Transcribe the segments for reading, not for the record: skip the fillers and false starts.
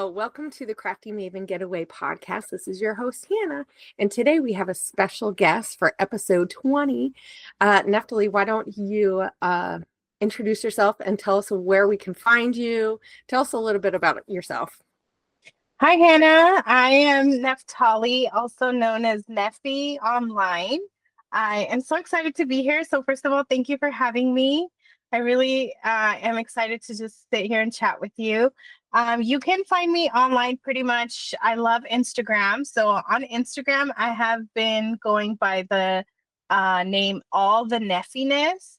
Hello, welcome to the Crafty Maven Getaway podcast. This is your host, Hannah, and today we have a special guest for episode 20. Neftali, why don't you introduce yourself and tell us where we can find you? Tell us a little bit about yourself. Hi, Hannah. I am Neftali, also known as Neffy online. I am so excited to be here. So first of all, thank you for having me. I really am excited to just sit here and chat with you. You can find me online pretty much. I love Instagram. So on Instagram, I have been going by the name All the Neffiness.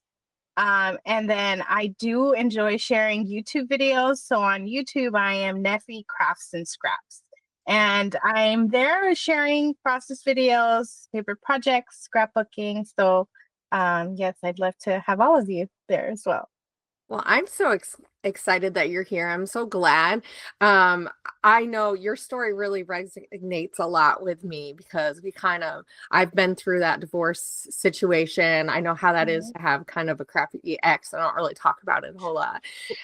And then I do enjoy sharing YouTube videos. So on YouTube, I am Neffy Crafts and Scraps. And I'm there sharing process videos, paper projects, scrapbooking. So yes, I'd love to have all of you there as well. Well, I'm so excited that you're here. I'm so glad. I know your story really resonates a lot with me because I've been through that divorce situation. I know how that is to have kind of a crappy ex. I don't really talk about it a whole lot.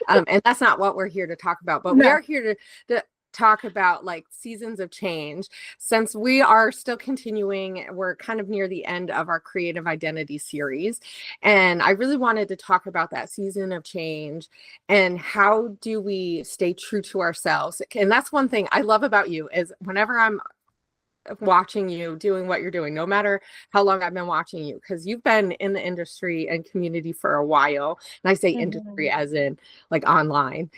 And that's not what we're here to talk about, but we are here to talk about like seasons of change. Since we are still continuing, we're kind of near the end of our creative identity series, and I really wanted to talk about that season of change and how do we stay true to ourselves. And that's one thing I love about you is whenever I'm watching you doing what you're doing, no matter how long I've been watching you, because you've been in the industry and community for a while, and I say industry as in like online.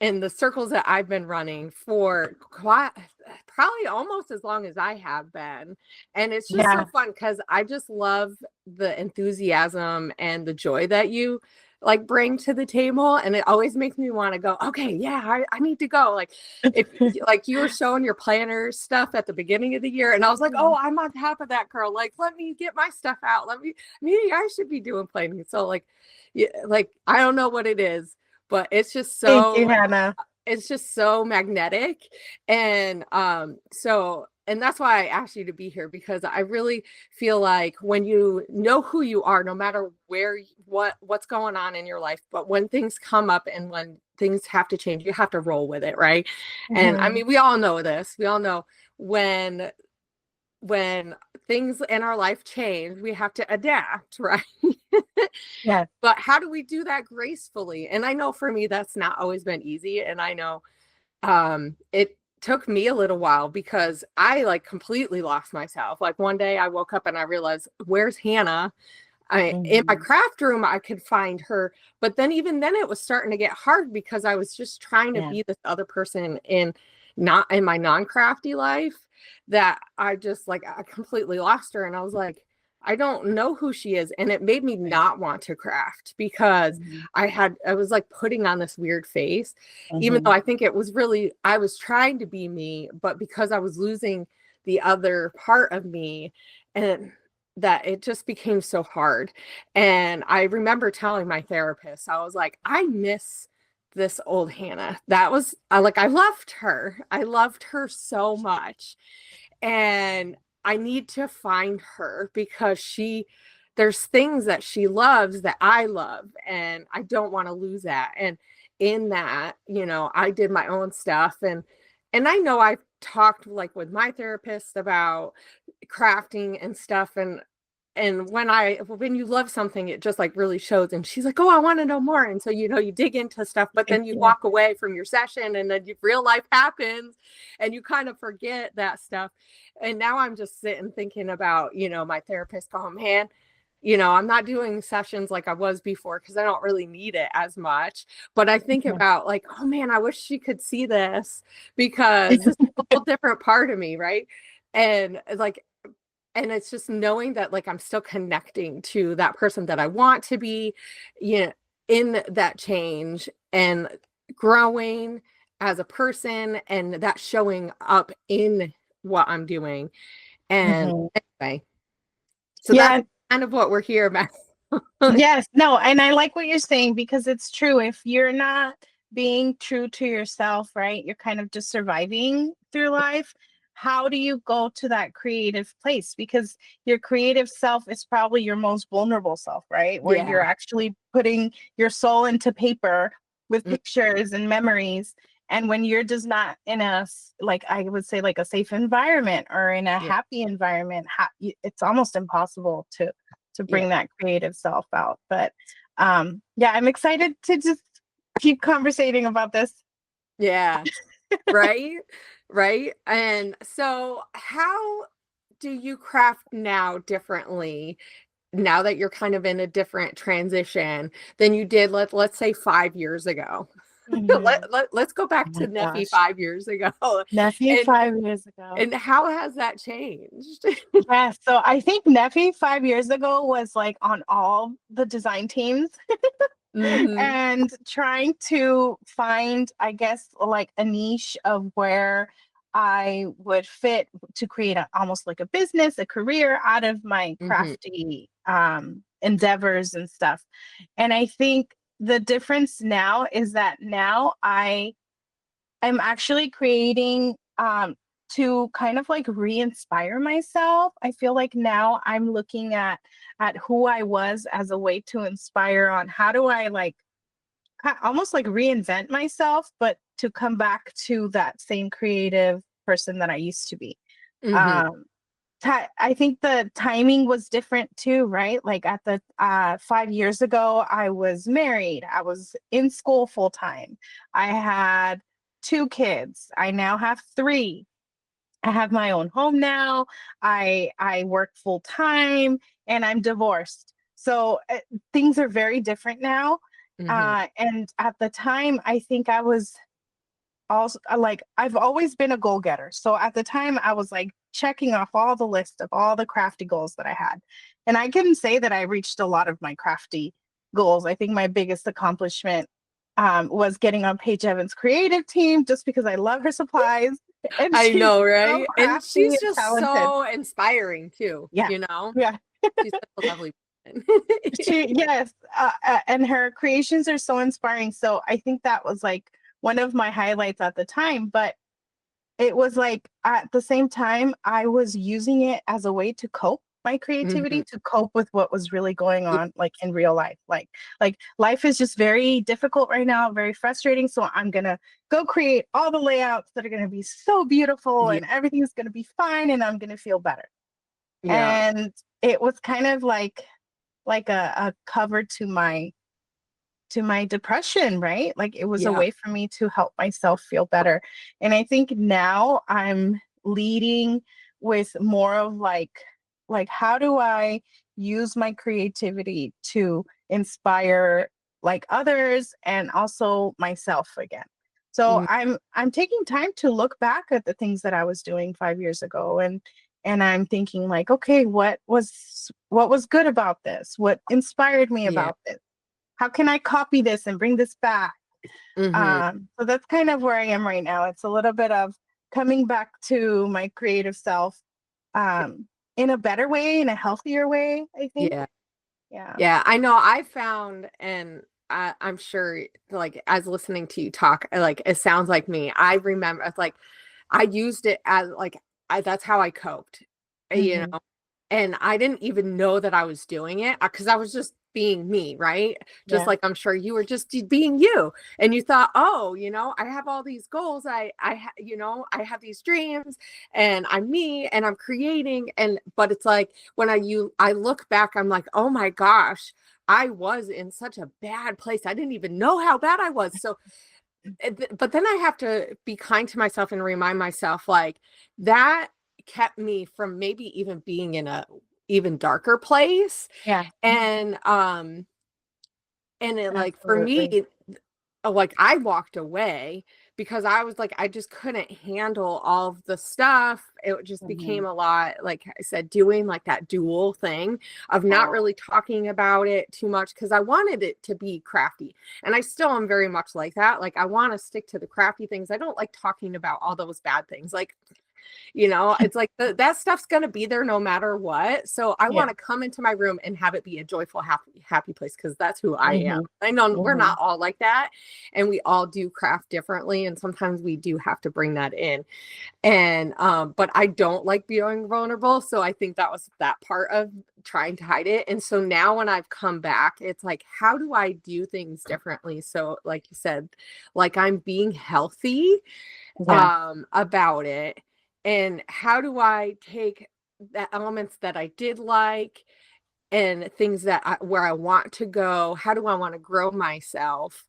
In the circles that I've been running for probably almost as long as I have been. And it's just so fun because I just love the enthusiasm and the joy that you like bring to the table. And it always makes me want to go, okay, yeah, I need to go. Like if like you were showing your planner stuff at the beginning of the year, and I was like, oh, I'm on top of that, girl. Like, let me get my stuff out. Maybe I should be doing planning. So like I don't know what it is, but it's just so Thank you, Hannah. It's just so magnetic. And and that's why I asked you to be here, because I really feel like when you know who you are, no matter what's going on in your life, but when things come up and when things have to change, you have to roll with it, right? And I mean, we all know this. We all know when things in our life change, we have to adapt, right? Yeah. But how do we do that gracefully? And I know for me, that's not always been easy. And I know it took me a little while because I like completely lost myself. Like one day I woke up and I realized, where's Hannah? In my craft room, I could find her. But then even then it was starting to get hard because I was just trying to be this other person not in my non-crafty life, that I completely lost her. And I was like, I don't know who she is. And it made me not want to craft because I was like putting on this weird face, even though I think it was really, I was trying to be me, but because I was losing the other part of me, and that it just became so hard. And I remember telling my therapist, I was like, I miss this old Hannah. That was I loved her. I loved her so much. And I need to find her because there's things that she loves that I love, and I don't want to lose that. And in that, I did my own stuff, and I know I've talked like with my therapist about crafting and stuff, and when you love something, it just like really shows. And she's like, oh, I want to know more. And so, you dig into stuff, but then you walk away from your session, and then real life happens and you kind of forget that stuff. And now I'm just sitting thinking about, my therapist going, man, I'm not doing sessions like I was before because I don't really need it as much. But I think about like, oh man, I wish she could see this because this is a whole different part of me. Right. And and it's just knowing that like I'm still connecting to that person that I want to be, in that change and growing as a person, and that showing up in what I'm doing. And anyway, so that's kind of what we're here about. Yes, no, and I like what you're saying because it's true. If you're not being true to yourself, right, you're kind of just surviving through life. How do you go to that creative place? Because your creative self is probably your most vulnerable self, right? Where you're actually putting your soul into paper with pictures and memories. And when you're just not in a, like, I would say, like a safe environment or in a Yeah. happy environment, it's almost impossible to Yeah. bring that creative self out. But yeah, I'm excited to just keep conversating about this. Yeah. Right. Right. And so how do you craft now differently now that you're kind of in a different transition than you did, let's say 5 years ago? Mhm. Let's go Oh back my to Neffy gosh. 5 years ago. Nephew And 5 years ago. how has that changed? Yeah, so I think Neffy 5 years ago was like on all the design teams Hmm. and trying to find, I guess, like a niche of where I would fit to create almost like a business, a career out of my Hmm. crafty endeavors and stuff. And I think the difference now is that now I'm actually creating to kind of like re-inspire myself. I feel like now I'm looking at who I was as a way to inspire on how do I like almost like reinvent myself, but to come back to that same creative person that I used to be. Hmm. Um I think the timing was different too, right? Like at the 5 years ago, I was married. I was in school full time. I had two kids. I now have three. I have my own home now. I work full time, and I'm divorced. So things are very different now. Hmm. And at the time, I think I was also like I've always been a goal getter. So at the time I was like checking off all the list of all the crafty goals that I had. And I can say that I reached a lot of my crafty goals. I think my biggest accomplishment was getting on Paige Evans' creative team just because I love her supplies and I she's know, so right? And crafty she's and just talented. so inspiring too, Yeah. you know? Yeah. She's such a lovely person. Yes, and her creations are so inspiring. So I think that was like one of my highlights at the time. But it was like at the same time, I was using it as a way to cope my Hmm. creativity to cope with what was really going Yeah. on like in real life. Like life is just very difficult right now, very frustrating. So I'm gonna go create all the layouts that are gonna be so beautiful Yeah. and everything's gonna be fine and I'm gonna feel better. Yeah. And it was kind of like a cover to my depression, right? Like it was a Yeah. way for me to help myself feel better. And I think now I'm leading with more of like how do I use my creativity to inspire like others and also myself again. So Mm. I'm taking time to look back at the things that I was doing 5 years ago and I'm thinking like, okay, what was good about this? What inspired me Yeah. about this? How can I copy this and bring this back? Hmm. So that's kind of where I am right now. It's a little bit of coming back to my creative self in a better way, in a healthier way, I think. Yeah. Yeah. Yeah. I know I found, and I'm sure, like, as listening to you talk, like, it sounds like me. I remember, it's like, I used it as, like, that's how I coped, you Hmm. know, and I didn't even know that I was doing it because I was just being me, right? Just Yeah. like I'm sure you were just being you. And you thought, oh, I have all these goals. I have these dreams and I'm me and I'm creating. But it's like when I look back, I'm like, oh my gosh, I was in such a bad place. I didn't even know how bad I was. So but then I have to be kind to myself and remind myself like that kept me from maybe even being in a even darker place. Yeah. And it like for me, Absolutely. like I walked away because I was like I just couldn't handle all of the stuff. It just Hmm. became a lot, like I said, doing like that dual thing of not Yeah. really talking about it too much because I wanted it to be crafty. And I still am very much like that. Like I want to stick to the crafty things. I don't like talking about all those bad things. Like It's like that stuff's going to be there no matter what. So I Yeah. want to come into my room and have it be a joyful, happy place, because that's who I am. Mm-hmm. I know we're Mm-hmm. not all like that, and we all do craft differently, and sometimes we do have to bring that in. And but I don't like being vulnerable, so I think that was that part of trying to hide it. And so now when I've come back, it's like, how do I do things differently? So like you said, like I'm being healthy Yeah. about it, and how do I take the elements that I did like and things where I want to go, how do I want to grow myself,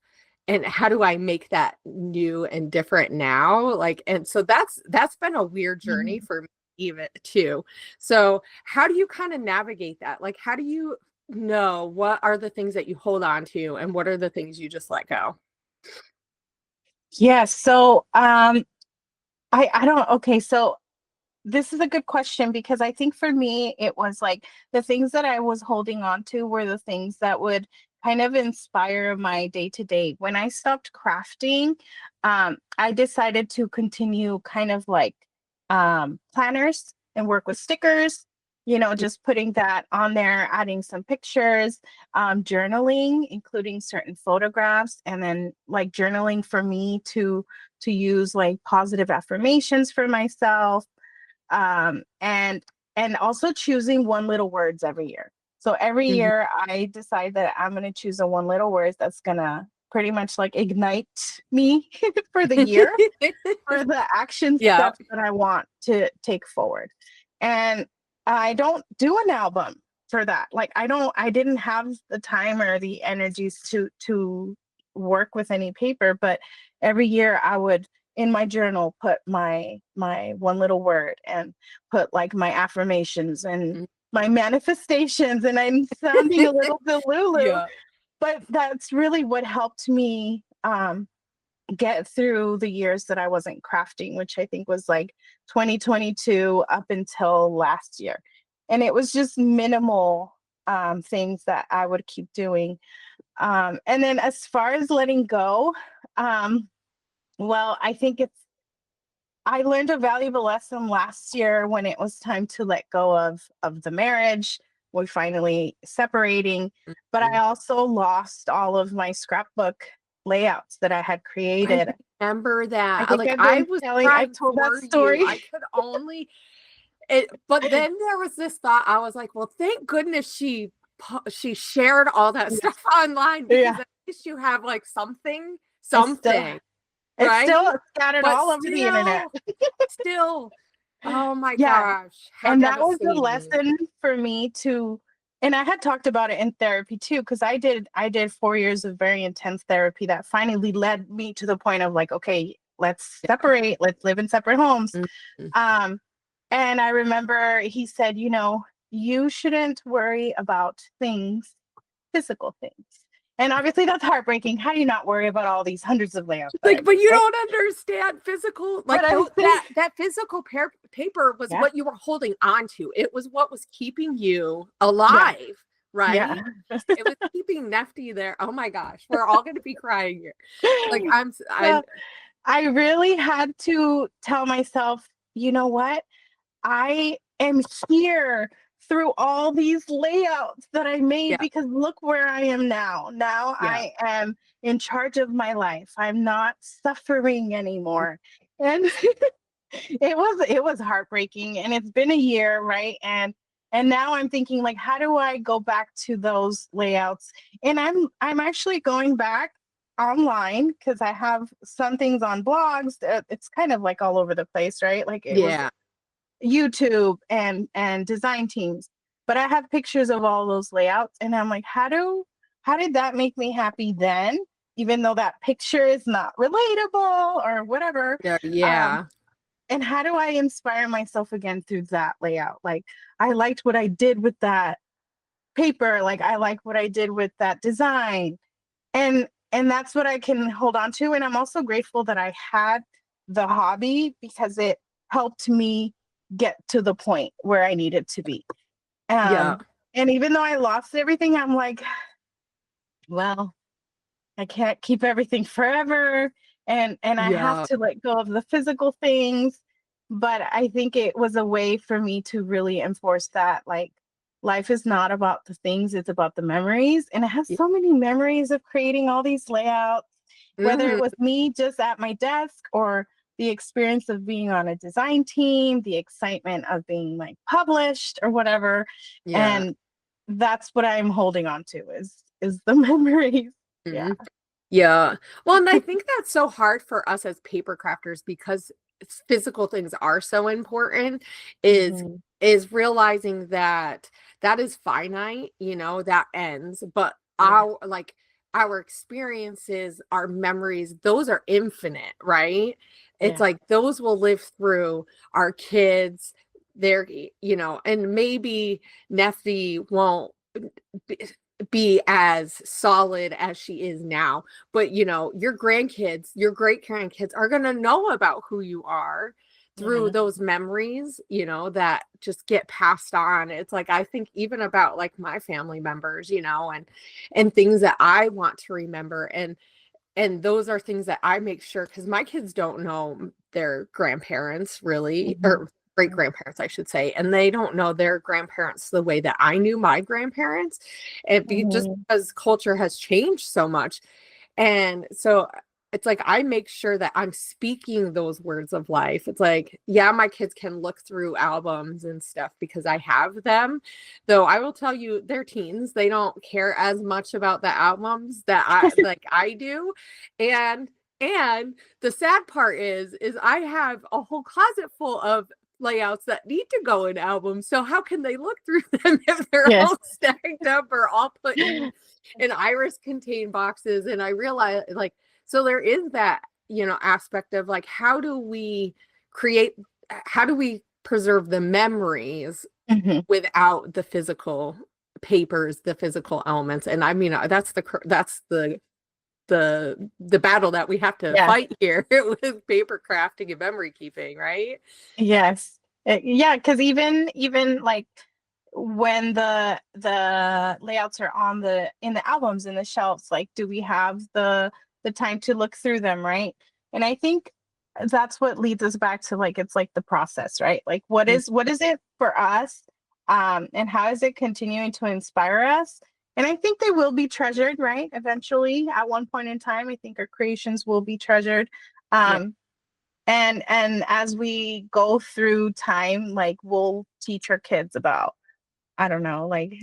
and how do I make that new and different now? Like, and so that's been a weird journey Mm-hmm. for me even too. So how do you kind of navigate that? Like, how do you know what are the things that you hold on to and what are the things you just let go? Yeah. So I don't, okay, so this is a good question because I think for me, it was like the things that I was holding on to were the things that would kind of inspire my day to day. When I stopped crafting, I decided to continue kind of like planners and work with stickers, just putting that on there, adding some pictures, journaling, including certain photographs, and then like journaling for me to use like positive affirmations for myself, and also choosing one little words every year. So every Mhm. year I decide that I'm going to choose a one little word that's going to pretty much like ignite me for the year, for the action Yeah. steps that I want to take forward. And I don't do an album for that. Like I didn't have the time or the energies to work with any paper, but every year I would in my journal put my one little word and put like my affirmations and my manifestations, and I'm sounding a little delulu, Yeah. but that's really what helped me get through the years that I wasn't crafting, which I think was like 2022 up until last year. And it was just minimal things that I would keep doing. And then as far as letting go, well, I think I learned a valuable lesson last year when it was time to let go of the marriage. We're finally separating, but I Mhm. also lost all of my scrapbook layouts that I had I created. remember I that. think Like I was I've crying told that for you. story. I could only but then there was this thought. I was like, well, thank goodness she shared all that Yeah. stuff online, because Yeah. at least you have like something, It's still it's right? still scattered But all over the internet. still, oh my Yeah. gosh, how And that was a devastating. lesson for me to, and I had talked about it in therapy too, because I did 4 years of very intense therapy that finally led me to the point of like, okay, let's Yeah. separate, let's live in separate homes. Mhm. Um, and I remember he said, you shouldn't worry about things, physical things. And obviously that's heartbreaking. How do you not worry about all these hundreds of layouts that I Like, but made, you right? don't understand physical, But like I though think, that physical paper was yeah, what you were holding on to. It was what was keeping you yeah, alive, yeah. right? It was keeping Nefty there. Oh my gosh, we're all going to be crying here. Like I'm So I really had to tell myself, you know what? I am here through all these layouts that I made yeah, because look where I am now. Now yeah. I am in charge of my life. I'm not suffering anymore. And it was heartbreaking, and it's been a year, right? And now I'm thinking like, how do I go back to those layouts? And I'm actually going back online because I have some things on blogs. It's kind of like all over the place, right? Like it was Yeah. YouTube and design teams. But I have pictures of all those layouts, and I'm like, how did that make me happy then? Even though that picture is not relatable or whatever. Yeah. Um, Yeah. and how do I inspire myself again through that layout? Like I liked what I did with that paper, like I like what I did with that design. And that's what I can hold on to. And I'm also grateful that I had the hobby because it helped me get to the point where I needed to be. Yeah. And even though I lost everything, I'm like, well, I can't keep everything forever. And I have Yeah. to let go of the physical things. but I think it was a way for me to really enforce that, like, life is not about the things, it's about the memories. And I have so many memories of creating all these layouts, whether it Mm-hmm. was me just at my desk or the experience of being on a design team, the excitement of being like published or whatever. Yeah. And that's what I'm holding on to is the memories. Yeah. Mhm. Yeah. Well, and I think that's so hard for us as paper crafters because physical things are so important is Mhm. is realizing that that is finite, that ends, but Yeah. our experiences, our memories, those are infinite, right? It's Yeah. like those will live through our kids, their, and maybe Neffy won't be as solid as she is now, but your grandkids, your great grandkids are going to know about who you are through Yeah. those memories, that just get passed on. It's like I think even about like my family members, and things that I want to remember, and those are things that I make sure, because my kids don't know their grandparents really, Mhm. or great grandparents, I should say, and they don't know their grandparents the way that I knew my grandparents. Just Mhm. because culture has changed so much. And so it's like I make sure that I'm speaking those words of life. It's like, yeah, my kids can look through albums and stuff because I have them. Though I will tell you, they're teens. They don't care as much about the albums that I do. And the sad part is I have a whole closet full of layouts that need to go in albums. So how can they look through them if they're Yes. all stacked up or all put in iris contained boxes? And I realize, like, so there is that, aspect of like, create how do we preserve the memories Mhm. without the physical papers, the physical elements? And I mean, that's the battle that we have to Yeah. fight here with paper crafting and memory keeping, right? Yes. Yeah, because even like when the layouts are on the in the albums in the shelves, like, do we have the time to look through them, right? And I think that's what leads us back to, like, it's like the process, right? Like, what is it for us, and how is it continuing to inspire us? And I think they will be treasured, right? Eventually, at one point in time, I think our creations will be treasured. Yeah. um and as we go through time, like, we'll teach our kids about, I don't know, like,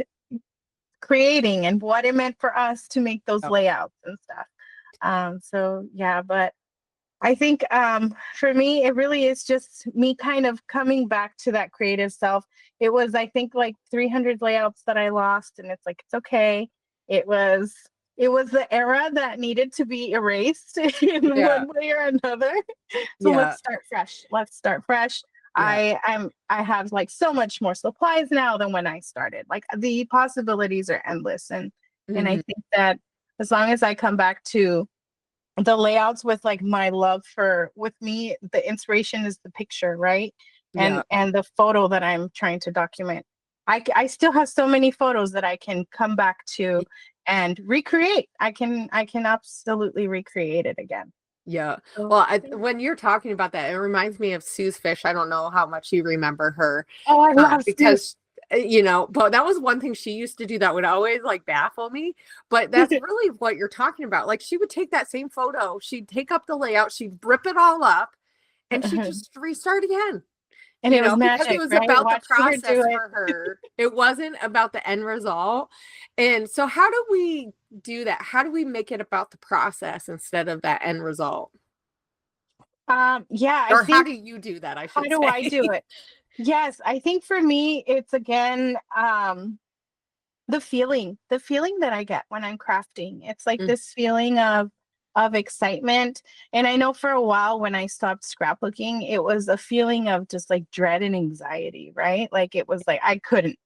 creating and what it meant for us to make those Yeah. layouts and stuff. So yeah, but I think for me, it really is just me kind of coming back to that creative self. It was, I think, like 300 layouts that I lost, and it's like, it's okay. It was it was the era that needed to be erased in Yeah. one way or another. So Yeah. let's start fresh. Let's start fresh. Yeah. I have like so much more supplies now than when I started. Like, the possibilities are endless, and I Mhm. think that as long as I come back to the layouts with, like, my love for, with me, the inspiration is the picture, right? Yeah. And the photo that I'm trying to document. I still have so many photos that I can come back to and recreate. I can absolutely recreate it again. Yeah. So, Well, yeah. when you're talking about that, it reminds me of Sue's Fish. I don't know how much you remember her, Oh, I love Sue. because, but that was one thing she used to do that would always like baffle me. But that's really what you're talking about. Like, she would take that same photo, she'd take up the layout, she'd rip it all up, and she'd just restart again. And it was Because it magic, was right? about the Watching her do process it. for her. It wasn't about the end result. And so how do we do that? How do we make it about the process instead of that end result? Yeah, I Or how do think, you do that, I how should do I say? do it? Yes, I think for me, it's again, the feeling that I get when I'm crafting. It's like Mm, this feeling of excitement. And I know for a while when I stopped scrapbooking, it was a feeling of just like dread and anxiety, right? Like, it was like I couldn't.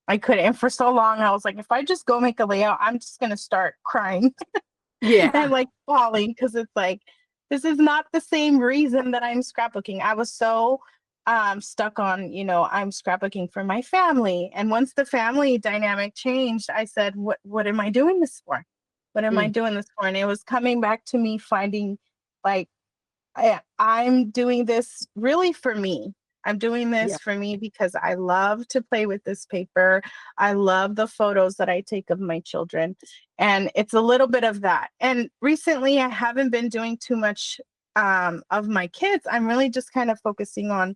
And for so long I was like, if I just go make a layout, I'm just gonna start crying and yeah. like falling, because it's like, this is not the same reason that I'm scrapbooking. I was so stuck on, I'm scrapbooking for my family. And once the family dynamic changed, I said, what am I doing this for? What am I Mm, doing this for? And it was coming back to me finding, like, I'm doing this really for me. I'm doing Yeah. this for me because I love to play with this paper. I love the photos that I take of my children. And it's a little bit of that. And recently, I haven't been doing too much of my kids. I'm really just kind of focusing on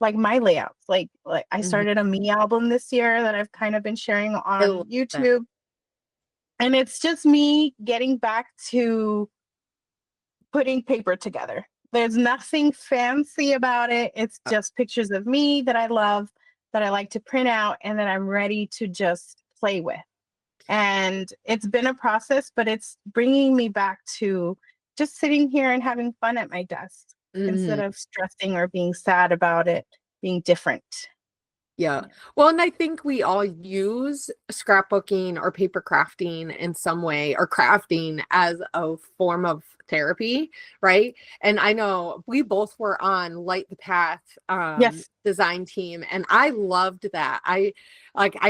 like my layouts. Like I Mhm. started a me album this year that I've kind of been sharing I love on that. YouTube. And it's just me getting back to putting paper together. There's nothing fancy about it. It's just pictures of me that I love, that I like to print out, and that I'm ready to just play with. And it's been a process, but it's bringing me back to just sitting here and having fun at my desk instead Mhm. of stressing or being sad about it being different. Yeah. Yeah. Well, and I think we all use scrapbooking or paper crafting in some way, or crafting as a form of therapy, right? And I know we both were on Light the Path Yes, design team, and I loved that. I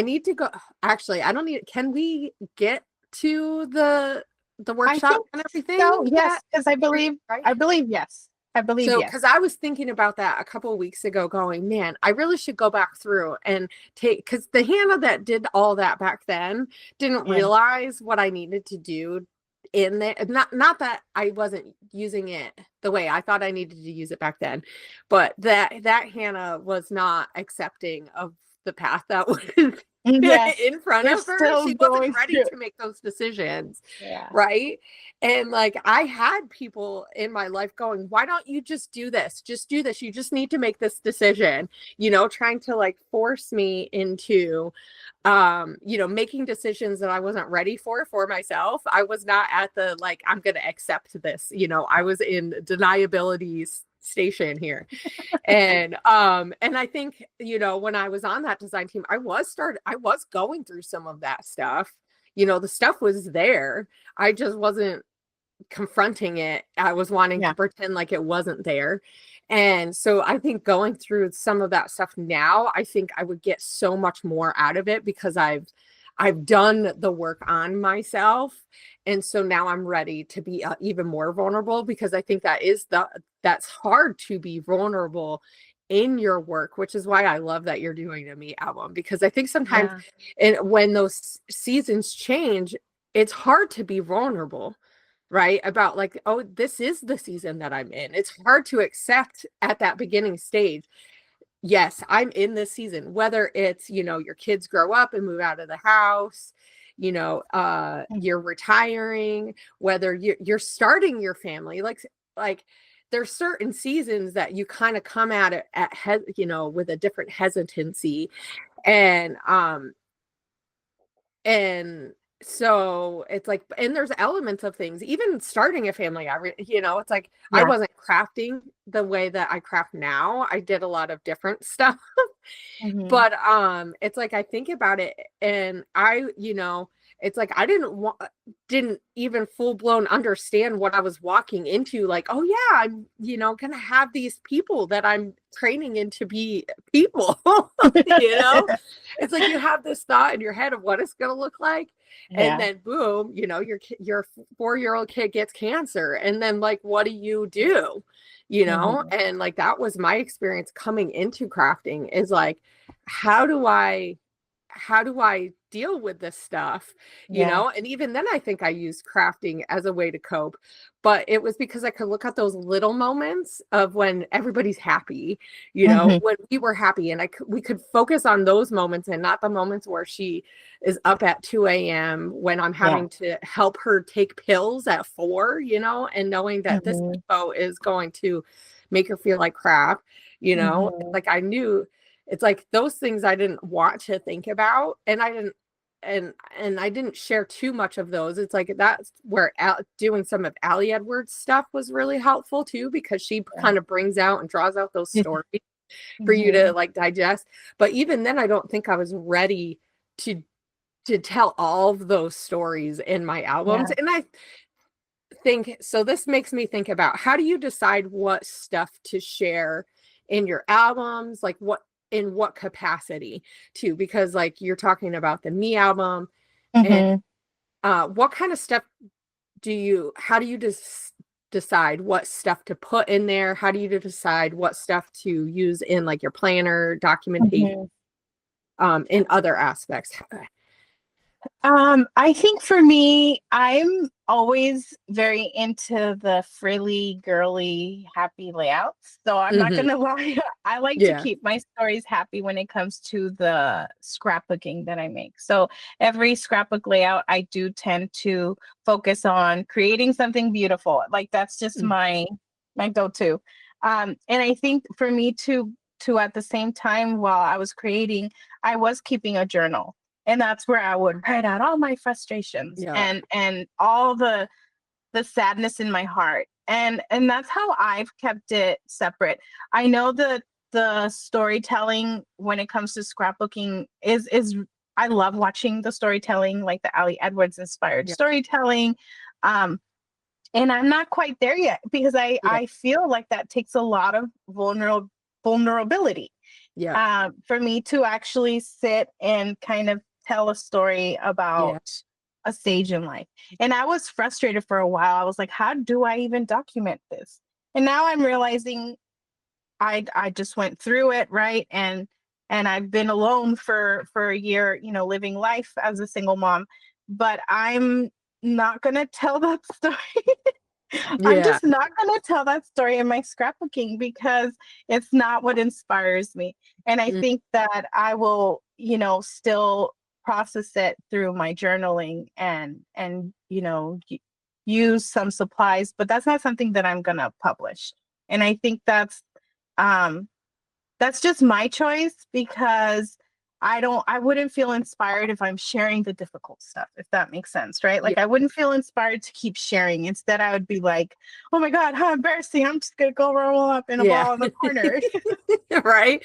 need to go, actually, I don't need, can we get to the I workshop think and so. everything yet? Yes, because Right? I believe yes. I believe So, yes. because I was thinking about that a couple of weeks ago, going, man, I really should go back through and take, because the Hannah that did all that back then didn't Yeah. realize what I needed to do in there. Not that I wasn't using it the way I thought I needed to use it back then, but that Hannah was not accepting of the path that was Yes. in front You're of her. still She wasn't going ready through. to make those decisions, Yeah. right? And like I had people in my life going, why don't you just do this? Just do this. You just need to make this decision, trying to like force me into making decisions that I wasn't ready for myself. I was not at the like, I'm gonna accept this. I was in deniability station here. And I think, when I was on that design team, I was going through some of that stuff. The stuff was there. I just wasn't confronting it. I was wanting to Yeah. pretend like it wasn't there. And so I think going through some of that stuff now, I think I would get so much more out of it because I've done the work on myself. And so now I'm ready to be even more vulnerable, because I think that's hard to be vulnerable in your work, which is why I love that you're doing a me album, because I think sometimes, Yeah. and when those seasons change, it's hard to be vulnerable, right? About like, oh, this is the season that I'm in. It's hard to accept at that beginning stage. Yes, I'm in this season, whether it's, your kids grow up and move out of the house, you're retiring, whether you're starting your family, like there's certain seasons that you kind of come at it with a different hesitancy. And so it's like, and there's elements of things, even starting a family, it's like I Yeah. wasn't crafting the way that I craft now. I did a lot of different stuff. Hmm. But it's like I think about it, and it's like I didn't even full blown understand what I was walking into. Like, oh yeah, I'm gonna have these people that I'm training into be people. you know it's like you have this thought in your head of what it's gonna look like, and Yeah. then boom, your 4-year-old kid gets cancer, and then like what do you do? Hmm. And like that was my experience coming into crafting, is like, how do I deal with this stuff? Yeah. And even then I think I used crafting as a way to cope, but it was because I could look at those little moments of when everybody's happy, Hmm. when we were happy, and we could focus on those moments and not the moments where she is up at 2 a.m. when I'm Yeah. having to help her take pills at 4, and knowing that this Hmm. info is going to make her feel like crap. Hmm. Like I knew, it's like those things I didn't want to think about, and I didn't share too much of those. It's like that's where doing some of Allie Edwards stuff was really helpful too, because she Yeah. kind of brings out and draws out those stories for you to Hmm. like digest. But even then I don't think I was ready to tell all of those stories in my albums. Yeah. And I think so this makes me think about, how do you decide what stuff to share in your albums, like in what capacity too, because like you're talking about the me album, and Hmm. what kind of stuff how do you just decide what stuff to put in there? How do you decide what stuff to use in like your planner, documentation, in other aspects? I think for me, I'm always very into the frilly, girly, happy layouts. So I'm not Hmm. gonna lie, I like to Yeah. keep my stories happy when it comes to the scrapbooking that I make. So every scrapbook layout, I do tend to focus on creating something beautiful. Like that's just my go-to. And I think for me to at the same time while I was creating, I was keeping a journal, and that's where I would write out all my frustrations Yeah. and all the sadness in my heart, and that's how I've kept it separate. I know that the storytelling when it comes to scrapbooking is I love watching the storytelling, like the Ali Edwards inspired Yeah. storytelling. And I'm not quite there yet because Yeah. I feel like that takes a lot of vulnerability Yeah. for me to actually sit and kind of tell a story Yeah. about a stage in life. And I was frustrated for a while. I was like, how do I even document this? And now I'm realizing I just went through it, right? And I've been alone for a year, living life as a single mom, but I'm not gonna tell that story. I'm Yeah. just not going to tell that story in my scrapbooking because it's not what inspires me. And I Mm. think that I will, still process it through my journaling and use some supplies, but that's not something that I'm going to publish. And I think um that's just my choice because I wouldn't feel inspired if I'm sharing the difficult stuff, if that makes sense, right? Yeah. Like I wouldn't feel inspired to keep sharing. Instead, I would be like, oh my God, how embarrassing. I'm just gonna go roll up in a Yeah. ball in the corner. Right.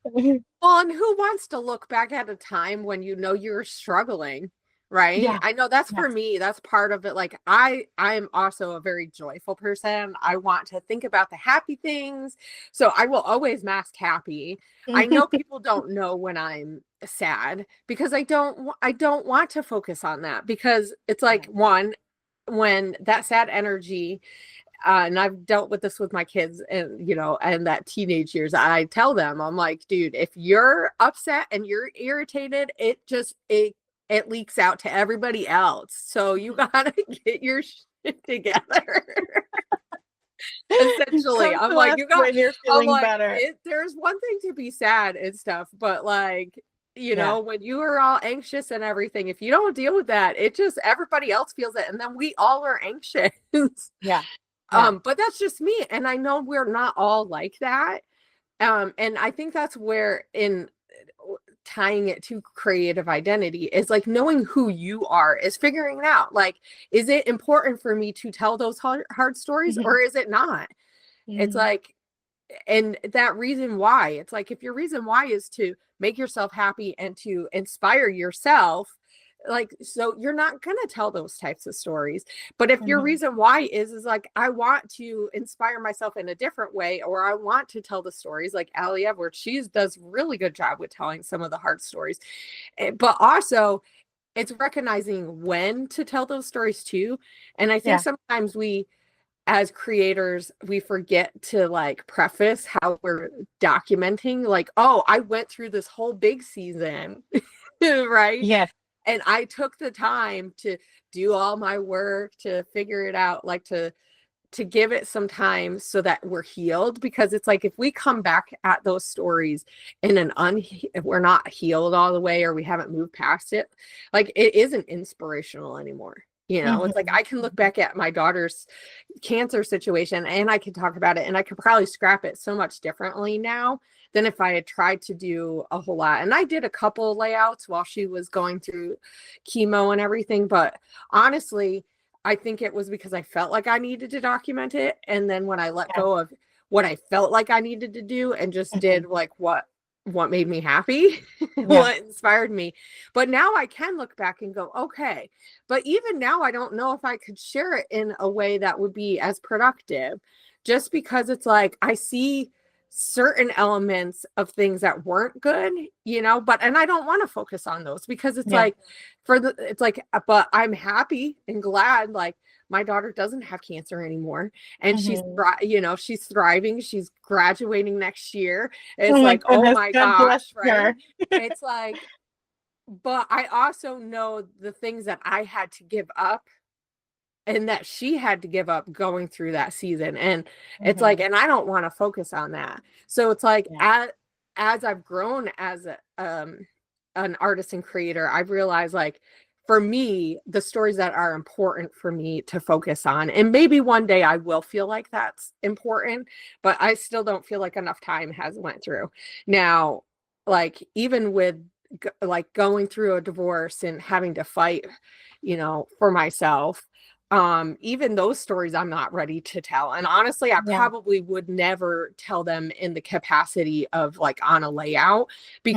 Well, and who wants to look back at a time when you know you're struggling, right? Yeah. I know that's for Yes. me, that's part of it. Like I'm also a very joyful person. I want to think about the happy things. So I will always mask happy. I know people don't know when I'm sad because I don't want to focus on that because it's like Yeah. one, when that sad energy, and I've dealt with this with my kids and, and that teenage years, I tell them, I'm like, dude, if you're upset and you're irritated, it leaks out to everybody else. So you gotta get your shit together. Essentially, Come to us when you're I'm feeling like, better. there's one thing to be sad and stuff, but like, Yeah. when you are all anxious and everything, if you don't deal with that, it just everybody else feels it, and then we all are anxious. Yeah. Yeah. But that's just me. And I know we're not all like that. And I think that's where in tying it to creative identity is like knowing who you are is figuring it out. Like, is it important for me to tell those hard stories Mhm. or is it not? It's Mhm. like, and that reason why, it's like if your reason why is to make yourself happy and to inspire yourself, like, so you're not going to tell those types of stories. But if your Mhm. reason why is like, I want to inspire myself in a different way, or I want to tell the stories, like Ali Edwards, she does really good job with telling some of the hard stories. But also it's recognizing when to tell those stories too. And I think Yeah. sometimes we, as creators, we forget to like preface how we're documenting, like, oh, I went through this whole big season. Right. Yes. And I took the time to do all my work to figure it out, like to give it some time so that we're healed. Because it's like if we come back at those stories in if we're not healed all the way or we haven't moved past it, like it isn't inspirational anymore. It's like Mhm. I can look back at my daughter's cancer situation and I can talk about it and I could probably scrap it so much differently now than if I had tried to do a whole lot. And I did a couple layouts while she was going through chemo and everything, but honestly, I think it was because I felt like I needed to document it. And then when I let Yeah. go of what I felt like I needed to do and just did Mhm. like what made me happy, Yeah. what inspired me. But now I can look back and go, okay. But even now, I don't know if I could share it in a way that would be as productive, just because it's like I see certain elements of things that weren't good, and I don't want to focus on those because it's Yeah. like but I'm happy and glad, like, my daughter doesn't have cancer anymore, and she's, Mhm. you know, she's thriving. She's graduating next year. Oh It's my like, oh goodness, my God bless gosh, right? her. It's like, but I also know the things that I had to give up and that she had to give up going through that season. And it's like, Mhm. and I don't want to focus on that. So it's like, Yeah. as I've grown as an artist and creator, I've realized, like, for me, the stories that are important for me to focus on, and maybe one day I will feel like that's important, but I still don't feel like enough time has went through. Now, like, even with like going through a divorce and having to fight, you know, for myself, even those stories I'm not ready to tell. And honestly, I Yeah. probably would never tell them in the capacity of like on a layout, Mhm.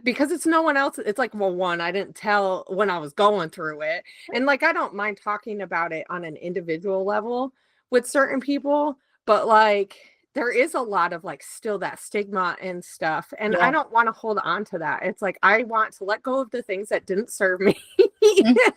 because it's no one else. It's like, well, one, I didn't tell when I was going through it. And like, I don't mind talking about it on an individual level with certain people, but like, there is a lot of like still that stigma and stuff. And I Yeah. don't want to hold on to that. It's like, I want to let go of the things that didn't serve me Mm.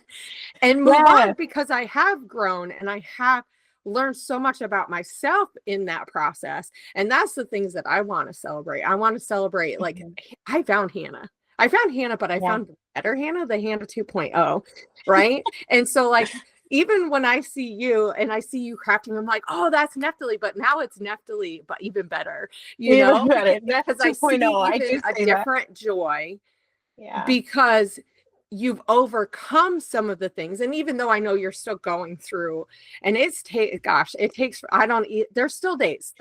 and move Yeah. on, because I have grown and I have learned so much about myself in that process. And that's the things that I want to celebrate. I want to celebrate, like, Mhm. I found Hannah. I found Hannah, but I Yeah. found better Hannah, the Hannah 2.0, right? And so, like, even when I see you and I see you crafting, I'm like, oh, that's Neftali, but now it's Neftali, but even better, you Even know, better. That's because I see 2.0. I even do a say that. different joy, Yeah. because you've overcome some of the things. And even though I know you're still going through, and gosh, it takes, I don't eat, there's still days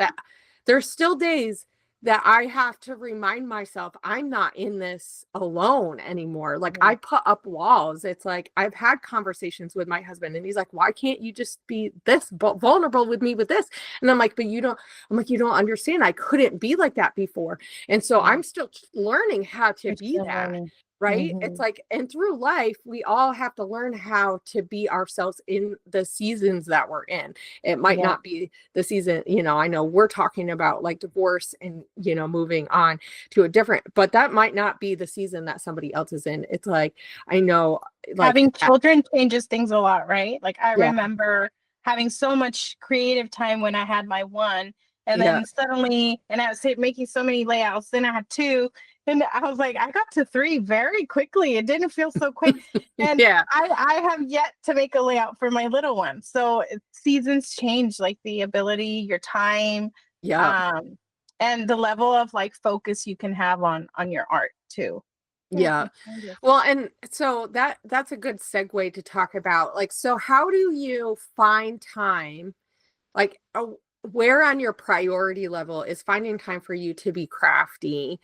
that I have to remind myself I'm not in this alone anymore. Like, Yeah. I put up walls. It's like, I've had conversations with my husband and he's like, why can't you just be this vulnerable with me with this? And I'm like, but you don't, I'm like, you don't understand. I couldn't be like that before. And so Yeah. I'm still learning how to You're be still that. learning. Right? It's Mhm. like, and through life, we all have to learn how to be ourselves in the seasons that we're in. It might Yeah. not be the season, you know, I know we're talking about like divorce and, you know, moving on to a different, but that might not be the season that somebody else is in. It's like, I know, like, Having children changes things a lot, right? Like I yeah, remember having so much creative time when I had my one, and yeah, then suddenly, and I was making so many layouts. Then I had two, and I was like, I got to three very quickly. It didn't feel so quick, and yeah, I have yet to make a layout for my little one. So seasons change, like the ability, your time, yeah. um, and the level of like focus you can have on your art too. Yeah, Yeah. it changes. Well, and so that's a good segue to talk about, like, so how do you find time, like, where on your priority level is finding time for you to be crafty,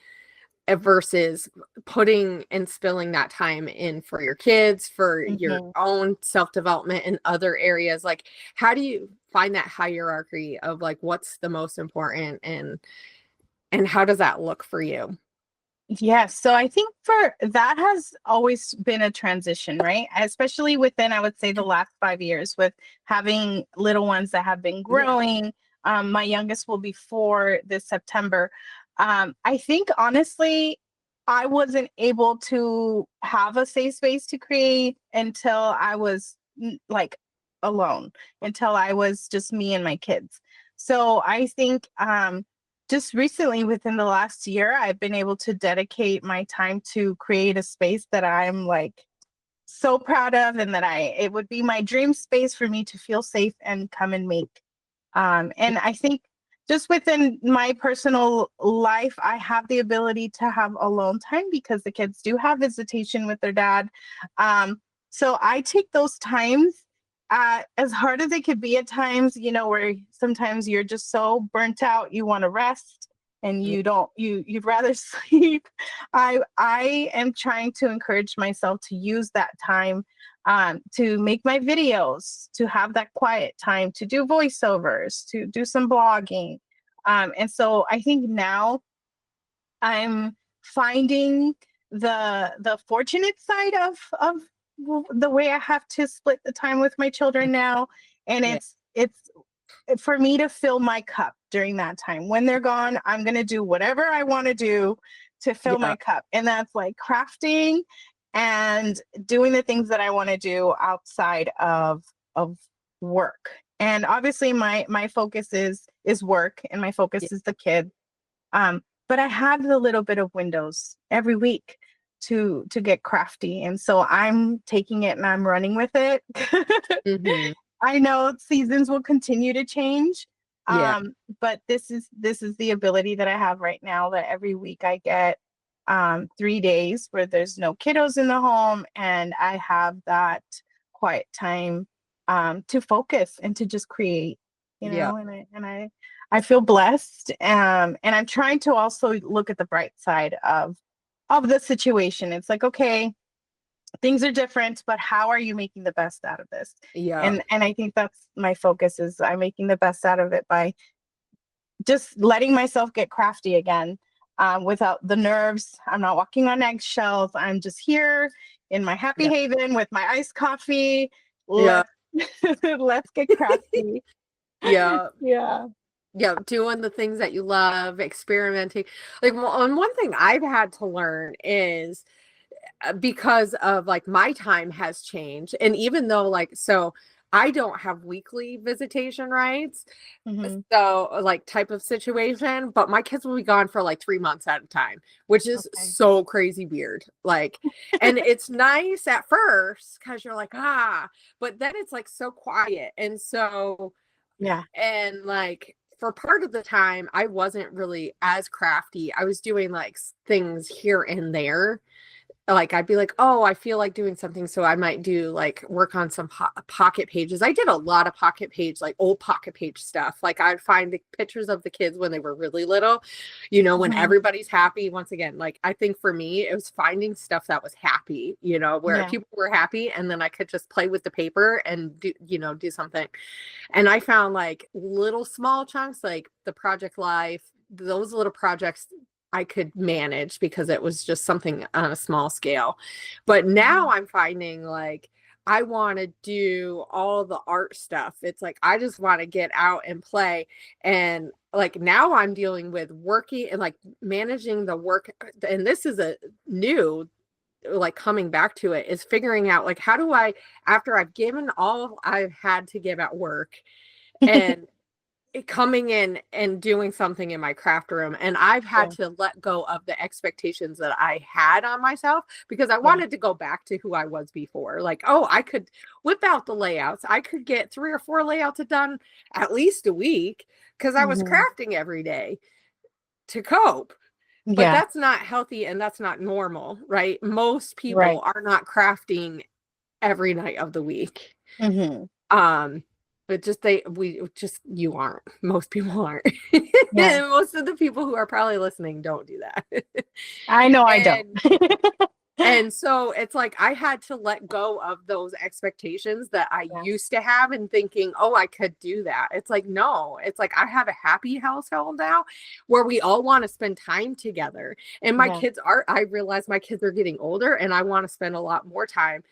versus putting and spilling that time in for your kids, for your Mhm. own self-development in other areas? Like, how do you find that hierarchy of like what's the most important, and how does that look for you? Yes. So I think for that has always been a transition, right? Especially within, I would say, the last 5 years with having little ones that have been Yeah. growing. My youngest will be 4 this September. I think honestly, I wasn't able to have a safe space to create until I was like alone, until I was just me and my kids. So I think just recently within the last year, I've been able to dedicate my time to create a space that I'm like so proud of, and that it would be my dream space for me to feel safe and come and make. And I think just within my personal life, I have the ability to have alone time because the kids do have visitation with their dad. So I take those times, as hard as it could be at times, where sometimes you're just so burnt out, you want to rest and Yeah. you'd rather sleep. I am trying to encourage myself to use that time, to make my videos, to have that quiet time, to do voiceovers, to do some blogging. And so I think now I'm finding the fortunate side of the way I have to split the time with my children now, and Yeah. it's for me to fill my cup during that time. When they're gone, I'm gonna do whatever I want to do to fill Yeah. my cup, and that's like crafting, and doing the things that I want to do outside of work. And obviously my focus is work, and my focus is the kid. But I have the little bit of windows every week to get crafty. And so I'm taking it and I'm running with it. Mm-hmm. I know seasons will continue to change. Yeah. But this is the ability that I have right now, that every week I get 3 days where there's no kiddos in the home, and I have that quiet time to focus and to just create, Yeah. and I feel blessed. And I'm trying to also look at the bright side of the situation. It's like, okay, things are different, but how are you making the best out of this? Yeah. And I think that's my focus, is I'm making the best out of it by just letting myself get crafty again, without the nerves. I'm not walking on eggshells. I'm just here in my happy Yeah. haven with my iced coffee. Yeah. Let's let's get crafty. Yeah. Yeah. Yeah, doing the things that you love, experimenting. Like, and one thing I've had to learn is, because of like my time has changed. And even though like, so I don't have weekly visitation rights, Hmm. so like type of situation, but my kids will be gone for like 3 months at a time, which is Okay. so crazy weird. Like, and it's nice at first because you're like, but then it's like so quiet. And so, Yeah. and like, for part of the time, I wasn't really as crafty. I was doing like things here and there. Like I'd be like, oh, I feel like doing something, so I might do like work on some pocket pages. I did a lot of pocket page, like old pocket page stuff. Like I'd find the pictures of the kids when they were really little, when Hmm. everybody's happy. Once again, like I think for me it was finding stuff that was happy, where Yeah. people were happy, and then I could just play with the paper and do something. And I found like little small chunks, like the project life, those little projects I could manage because it was just something on a small scale. But now Hmm. I'm finding like I want to do all the art stuff. It's like I just want to get out and play. And like now I'm dealing with working and like managing the work. And this is a new, like coming back to it, is figuring out like how do I, after I've given all I've had to give at work, and coming in and doing something in my craft room, and I've had Yeah. to let go of the expectations that I had on myself because I Yeah. wanted to go back to who I was before. Like, oh, I could whip out the layouts. I could get 3 or 4 layouts done at least a week because I was Hmm. crafting every day to cope. But Yeah. that's not healthy and that's not normal, right? Most people Right. are not crafting every night of the week. Hmm. Um, but just you aren't. Most people aren't. Yeah. And most of the people who are probably listening don't do that. I know I don't. and and so it's like I had to let go of those expectations that I Yeah. used to have, and thinking, oh, I could do that. It's like, no, it's like I have a happy household now where we all want to spend time together. And Yeah. I realize my kids are getting older and I want to spend a lot more time.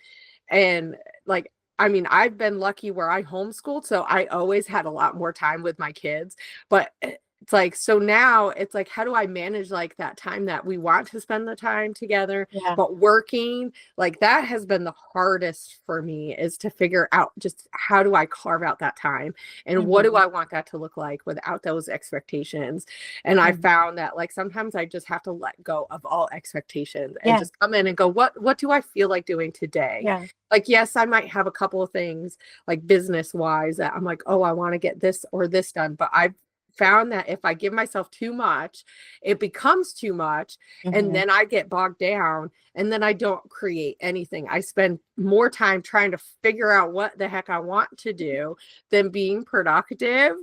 And like, I mean, I've been lucky where I homeschooled, so I always had a lot more time with my kids. But it's like, so now it's like, how do I manage like that time that we want to spend the time together, Yeah. but working? Like that has been the hardest for me, is to figure out just how do I carve out that time and what do Hmm. I want that to look like without those expectations. And I Hmm. found that like sometimes I just have to let go of all expectations and Yeah. just come in and go, what do I feel like doing today? Yeah. Like, yes, I might have a couple of things like business wise that I'm like, oh, I want to get this or this done. But I've found that if I give myself too much, it becomes too much. And Hmm. then I get bogged down and then I don't create anything. I spend more time trying to figure out what the heck I want to do than being productive.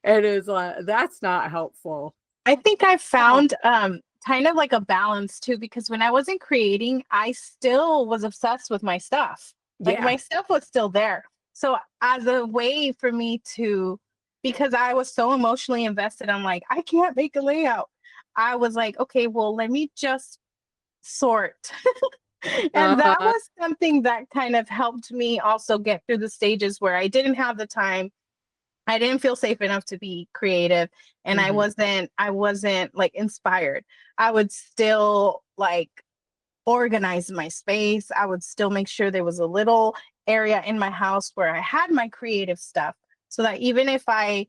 And it's like, that's not helpful. I think I Oh, found kind of like a balance too, because when I wasn't creating, I still was obsessed with my stuff. Like yeah. my stuff was still there. So as a way for me to, because I was so emotionally invested, I'm like, I can't make a layout. I was like, okay, well, let me just sort. And that Uh-huh. was something that kind of helped me also get through the stages where I didn't have the time. I didn't feel safe enough to be creative, and Hmm. I wasn't like inspired. I would still like organize my space. I would still make sure there was a little area in my house where I had my creative stuff, so that even if I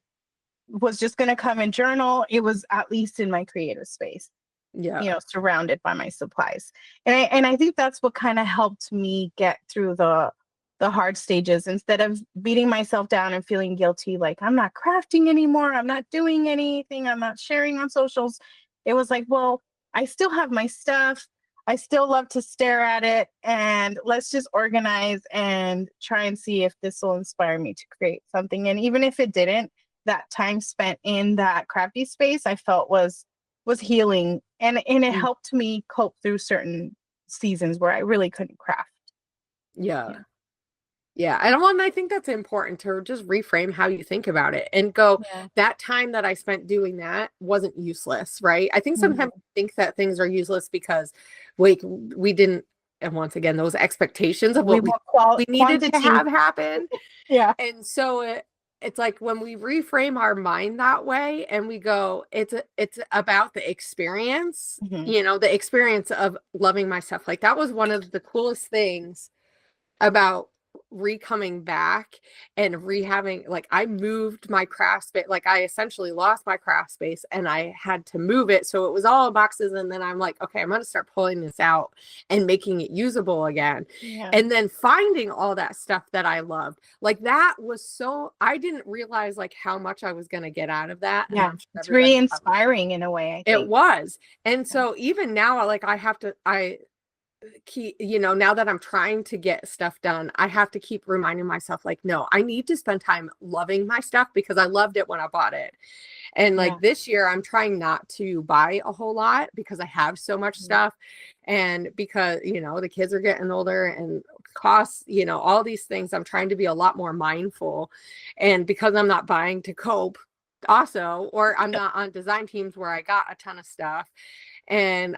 was just going to come and journal, it was at least in my creative space, Yeah. surrounded by my supplies. And I think that's what kind of helped me get through the hard stages, instead of beating myself down and feeling guilty, like I'm not crafting anymore, I'm not doing anything, I'm not sharing on socials. It was like, well, I still have my stuff. I still love to stare at it, and let's just organize and try and see if this will inspire me to create something. And even if it didn't, that time spent in that crafty space, I felt was healing, and it Mm. helped me cope through certain seasons where I really couldn't craft. Yeah. Yeah. Yeah. And I think that's important to just reframe how you think about it and go, Yeah. that time that I spent doing that wasn't useless, right? I think sometimes Mhm. we think that things are useless because we didn't, and once again, those expectations of We what want we needed to quantity. have happen. Yeah. And so it's like when we reframe our mind that way and we go, it's about the experience, Mhm. the experience of loving myself. Like that was one of the coolest things about coming back and rehaving. Like I moved my craft space, like I essentially lost my craft space and I had to move it, so it was all in boxes. And then I'm like, okay, I'm going to start pulling this out and making it usable again, Yeah. and then finding all that stuff that I loved. Like that was so, I didn't realize like how much I was going to get out of that, and Yeah. I'm sure It's really everybody probably inspiring in a way, I it think. was. And Yeah. so even now, like I keep, now that I'm trying to get stuff done, I have to keep reminding myself, like, no, I need to spend time loving my stuff because I loved it when I bought it. And Yeah. like this year, I'm trying not to buy a whole lot because I have so much Mhm. stuff. And because, the kids are getting older and costs, all these things, I'm trying to be a lot more mindful. And because I'm not buying to cope also, or I'm not on design teams where I got a ton of stuff, and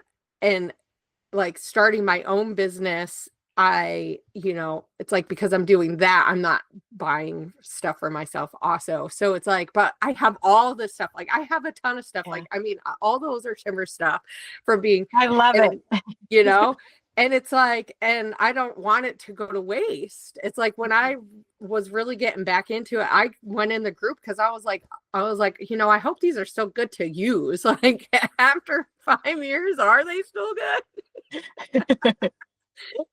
like starting my own business, it's like because I'm doing that, I'm not buying stuff for myself also. So it's like, but I have all this stuff. Like I have a ton of stuff. Yeah. Like, I mean, all those are shimmer stuff from being, I love and, it. you know, and it's like, and I don't want it to go to waste. It's like when I was really getting back into it, I went in the group because I was like, I hope these are still good to use. Like after 5 years, are they still good?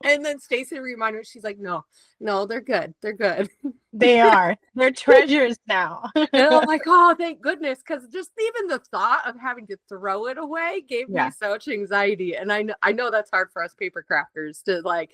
And then Stacy reminded me, she's like, no, no, they're good. They're good. They are. They're treasures now. And I'm like, oh, thank goodness. Because just even the thought of having to throw it away gave me Yeah. so much anxiety. And I know that's hard for us paper crafters to like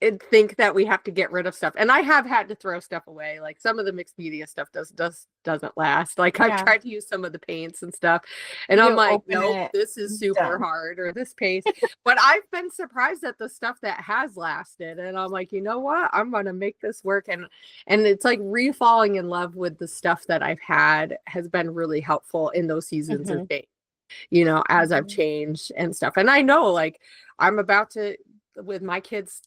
and think that we have to get rid of stuff. And I have had to throw stuff away. Like some of the mixed media stuff doesn't last. Like I've Yeah. tried to use some of the paints and stuff, and I'm You like, open nope, it, this is super done. hard, or this paste. But I've been surprised at the stuff that has lasted. And I'm like, you know what? I'm gonna make this work. And it's like re-falling in love with the stuff that I've had has been really helpful in those seasons of Mhm. change, as I've Mhm. changed and stuff. And I know like I'm about to, with my kids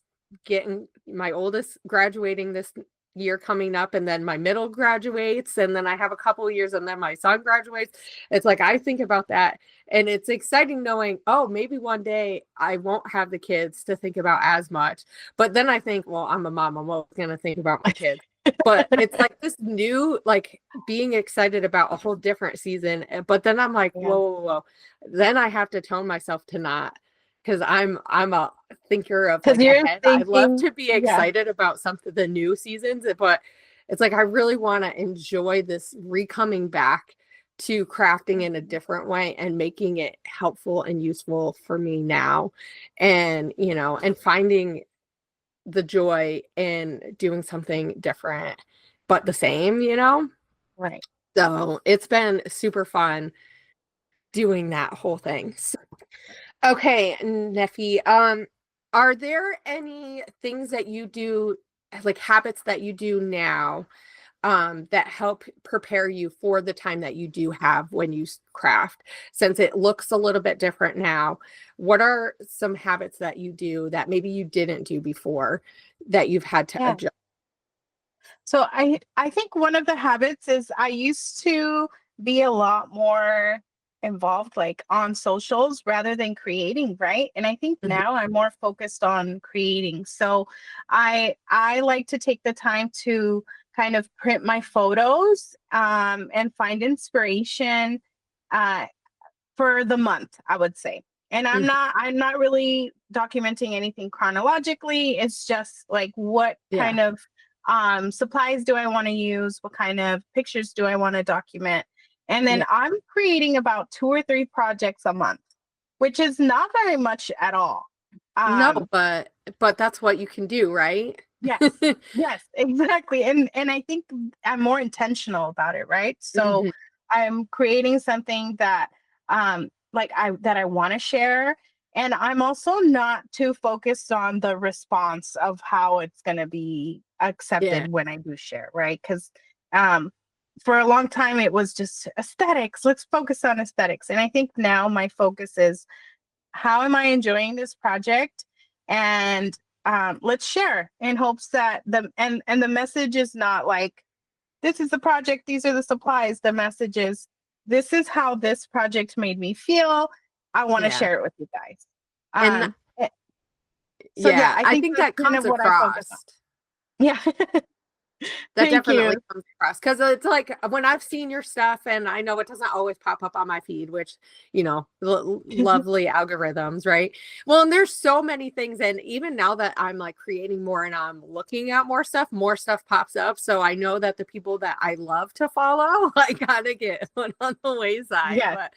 getting, my oldest graduating this year coming up, and then my middle graduates, and then I have a couple of years, and then my son graduates. It's like I think about that, and it's exciting knowing, oh, maybe one day I won't have the kids to think about as much. But then I think, well, I'm a mom, I'm always going to think about my kids. But it's like this new, like being excited about a whole different season. But then I'm like, Yeah. whoa, whoa, whoa. Then I have to tone myself to not, because I'm a thinker of Because like you're ahead. I love thinking, to be yeah. excited about something, the new seasons, but it's like I really want to enjoy this coming back to crafting in a different way and making it helpful and useful for me now. And and finding the joy in doing something different but the same. Right. So it's been super fun doing that whole thing. Okay, Neffy, are there any things that you do, like habits that you do now, that help prepare you for the time that you do have when you craft? Since it looks a little bit different now, what are some habits that you do that maybe you didn't do before that you've had to Yeah. adjust? So I think one of the habits is I used to be a lot more involved like on socials rather than creating, right? And I think Mhm. now I'm more focused on creating. So I like to take the time to kind of print my photos and find inspiration uh, for the month, I would say. And Mhm. I'm not really documenting anything chronologically. It's just like what Yeah. kind of supplies do I want to use? What kind of pictures do I want to document? And then Yeah. I'm creating about 2 or 3 projects a month, which is not very much at all. No, Um, but that's what you can do, right? yes, yes, exactly. And I think I'm more intentional about it, right? So Mhm. I'm creating something that I want to share. And I'm also not too focused on the response of how it's gonna be Yeah. accepted when I do share, right? Because um for a long time it was just aesthetics. Let's focus on aesthetics. And I think now my focus is how am I enjoying this project? And let's share in hopes that the message is not like this is the project, these are the supplies. The message is this is how this project made me feel. I want to Yeah. share it with you guys. And Eh, so yeah, yeah, I I think think that's that kind comes of what I focus on. across. Yeah. That Thank definitely you. comes across because it's like when I've seen your stuff, and I know it doesn't always pop up on my feed, which, lovely algorithms, right? Well, and there's so many things. And even now that I'm like creating more and I'm looking at more stuff pops up. So I know that the people that I love to follow, I gotta get one on the wayside. Yes. But,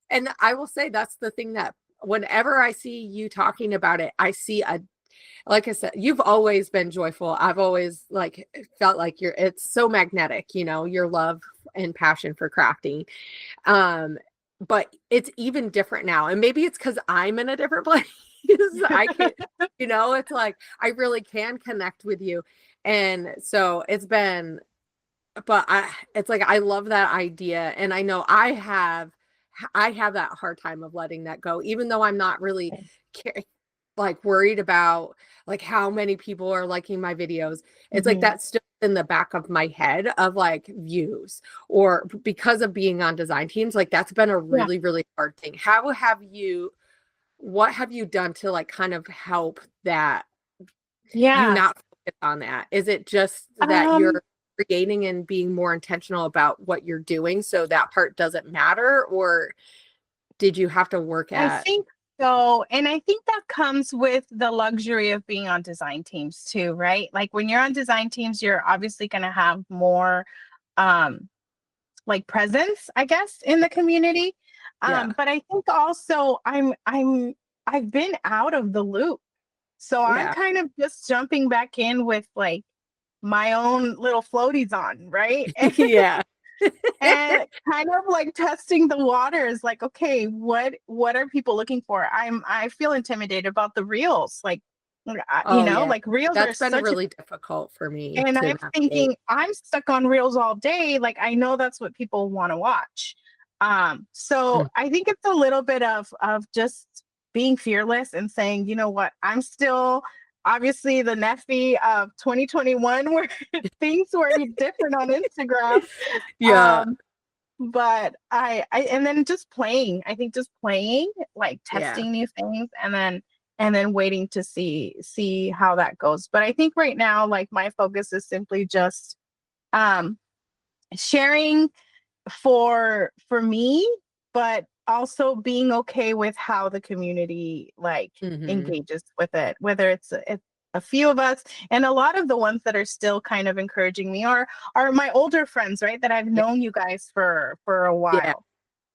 and I will say that's the thing that whenever I see you talking about it, I see like I said, you've always been joyful. I've always like felt like it's so magnetic, your love and passion for crafting. Um, but it's even different now. And maybe it's because I'm in a different place. I can, it's like I really can connect with you. And so it's like I love that idea. And I know I have that hard time of letting that go, even though I'm not really like worried about like how many people are liking my videos. It's like Mhm. that's still in the back of my head of like views, or because of being on design teams, like that's been a Yeah. really, really hard thing. What have you done to like kind of help that you Yeah. not focus on that? Is it just that Um, you're creating and being more intentional about what you're doing so that part doesn't matter, or did you have to work I at think so. And I think that comes with the luxury of being on design teams too, right? Like when you're on design teams, you're obviously going to have more um like presence, I guess, in the community. yeah. But I think also I've been out of the loop. So I'm Yeah. kind of just jumping back in with like my own little floaties on, right? Yeah. And kind of like testing the waters like okay, what are people looking for? I feel intimidated about the reels, like Oh, yeah. like reels are That's been such a, really difficult for me and to I'm navigate. thinking I'm stuck on reels all day, like I know that's what people want to watch. So Mm. I think it's a little bit of just being fearless and saying, you know what, I'm still obviously the Neffy of 2021 where things were different on Instagram. Yeah. um but I and then just playing. I think just playing, like Yeah. testing new things and then waiting to see how that goes. But I think right now, like my focus is simply just um sharing for me, but also being okay with how the community like Mhm. engages with it, whether it's a few of us, and a lot of the ones that are still kind of encouraging me are my older friends, right? That I've Yeah. known you guys for a Yeah. while.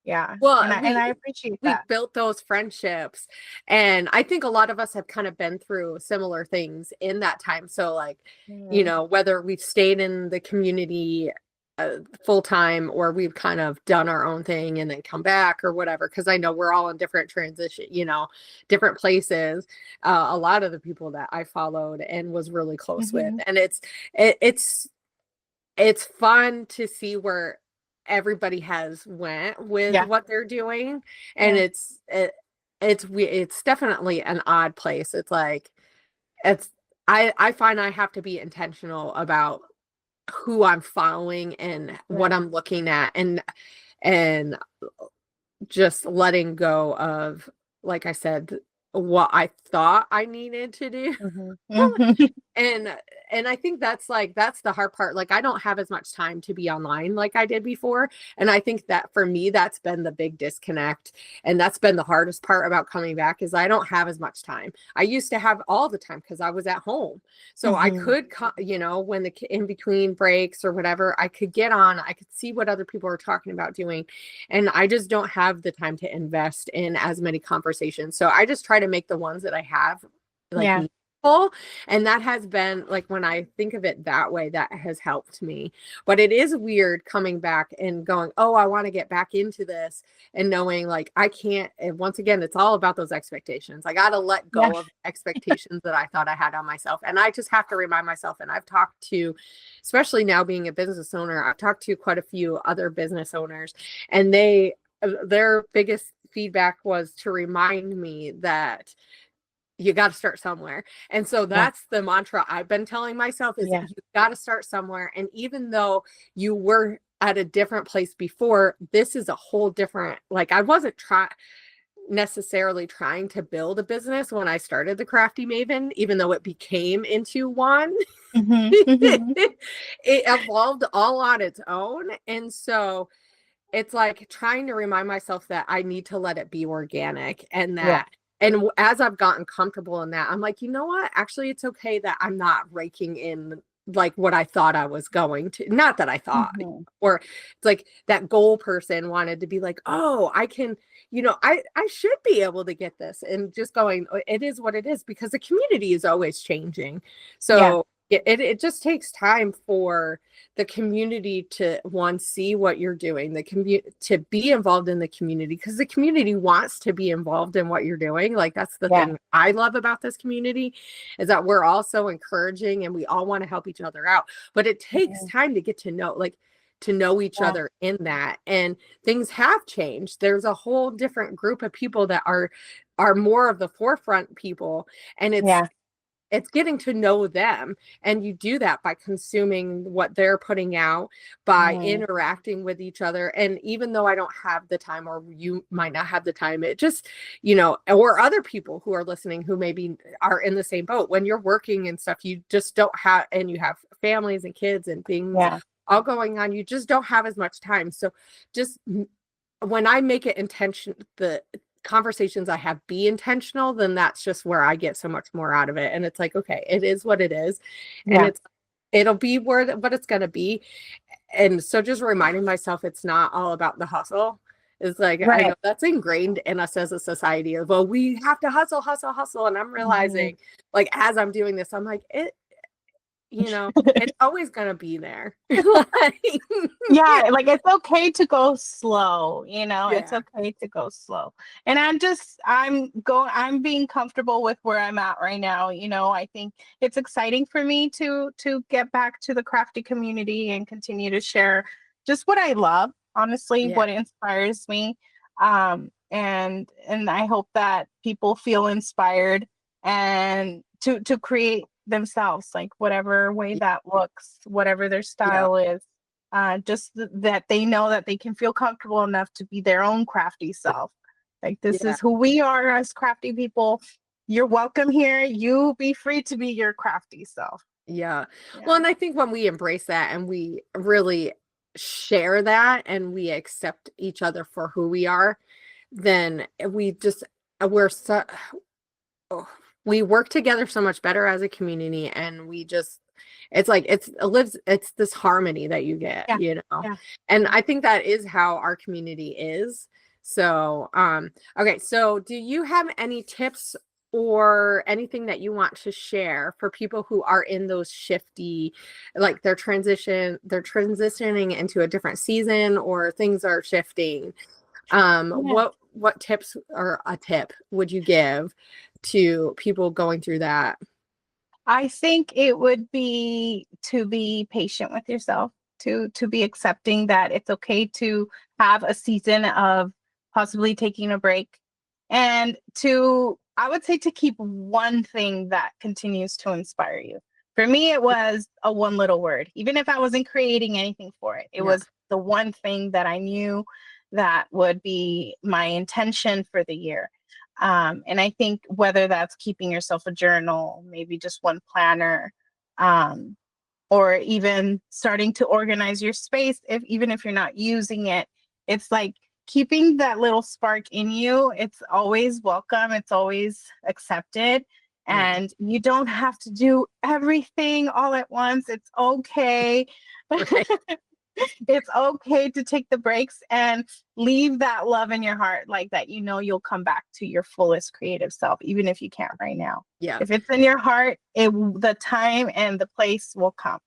Yeah. And Well, I appreciate we that. built those friendships, and I think a lot of us have kind of been through similar things in that time. So like, Mhm. whether we've stayed in the community full time, or we've kind of done our own thing and then come back or whatever, because I know we're all in different transition, different places. A lot of the people that I followed and was really close with, Mhm. and it's fun to see where everybody has went with Yeah. what they're doing. And Yeah. it's definitely an odd place. It's like it's I find I have to be intentional about who I'm following and what Right. I'm looking at, and just letting go of, like I said, what I thought I needed to do. and and I think that's the hard part. Like I don't have as much time to be online like I did before, and I think that for me that's been the big disconnect, and that's been the hardest part about coming back is I don't have as much time. I used to have all the time because I was at home, so I could when the in between breaks or whatever, I could get on, I could see what other people are talking about doing, and I just don't have the time to invest in as many conversations. So I just try to make the ones that I have like Yeah. meaningful. And that has been like, when I think of it that way, that has helped me. But it is weird coming back and going, oh, I want to get back into this, and knowing like I can't. And once again, it's all about those expectations. I got to let Yeah. go of expectations that I thought I had on myself. And I just have to remind myself. And I've talked to, especially now being a business owner, I've talked to quite a few other business owners, and their biggest feedback was to remind me that you got to start somewhere. And so Yeah. that's the mantra I've been telling myself is Yeah. you got to start somewhere. And even though you were at a different place before, this is a whole different, like I wasn't necessarily trying to build a business when I started the Crafty Maven, even though it became into one. It evolved all on its own. And so it's like trying to remind myself that I need to let it be organic, and Yeah. that, and as I've gotten comfortable in that, I'm like, you know what? Actually, it's okay that I'm not raking in like what I thought I was going to, not that I thought, or it's like that goal person wanted to be like, oh, I can, I should be able to get this, and just going, it is what it is, because the community is always changing. Yeah. So it just takes time for the community to see what you're doing, to be involved in the community, because the community wants to be involved in what you're doing. Like that's the thing I love about this community, is that we're all so encouraging and we all want to help each other out. But it takes time to get to know each other in that. And things have changed. There's a whole different group of people that are more of the forefront people, and it's getting to know them. And you do that by consuming what they're putting out, by interacting with each other. And even though I don't have the time, or you might not have the time, it just, or other people who are listening who maybe are in the same boat, when you're working and stuff, you just don't have, and you have families and kids and things all going on, you just don't have as much time. So just when I make it the conversations I have be intentional, then that's just where I get so much more out of it. And it's like, okay, it is what it is. And it'll be what it's going to be. And so just reminding myself, it's not all about the hustle. It's like, I know that's ingrained in us as a society of, well, we have to hustle, hustle, hustle. And I'm realizing, like, as I'm doing this, I'm like, it's always going to be there. Like it's okay to go slow, it's okay to go slow. And I'm being comfortable with where I'm at right now. I think it's exciting for me to get back to the crafty community and continue to share just what I love, honestly, what inspires me. And I hope that people feel inspired and to create themselves, like whatever way that looks, whatever their style is, just that they know that they can feel comfortable enough to be their own crafty self. Like this is who we are as crafty people. You're welcome here. You be free to be your crafty self. Well, and I think when we embrace that and we really share that and we accept each other for who we are, then we work together so much better as a community. And it's this harmony that you get, and I think that is how our community is. So, okay. So do you have any tips or anything that you want to share for people who are in those shifty, like they're transitioning into a different season, or things are shifting? What tips or a tip would you give to people going through that? I think it would be to be patient with yourself, to be accepting that it's okay to have a season of possibly taking a break, and I would say to keep one thing that continues to inspire you. For me, it was a one little word. Even if I wasn't creating anything for it, it was the one thing that I knew that would be my intention for the year. And I think whether that's keeping yourself a journal, maybe just one planner, or even starting to organize your space, even if you're not using it, it's like keeping that little spark in you. It's always welcome. It's always accepted. Yeah. And you don't have to do everything all at once. It's okay. Right. It's okay to take the breaks and leave that love in your heart, like that, you'll come back to your fullest creative self, even if you can't right now. Yeah. If it's in your heart, the time and the place will come.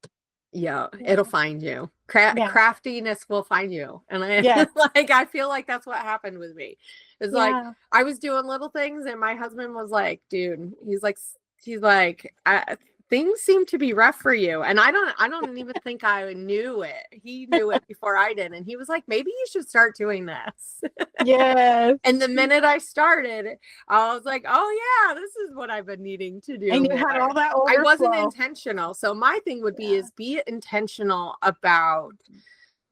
Yeah, it'll find you. Craftiness will find you. And Yes. I feel like that's what happened with me. It's like I was doing little things and my husband was like, dude, he's like, things seem to be rough for you. And I don't even think I knew it. He knew it before I did. And he was like, maybe you should start doing this. Yes. And the minute I started, I was like, oh yeah, this is what I've been needing to do. And you had all that overflow. I wasn't intentional. So my thing would be is be intentional about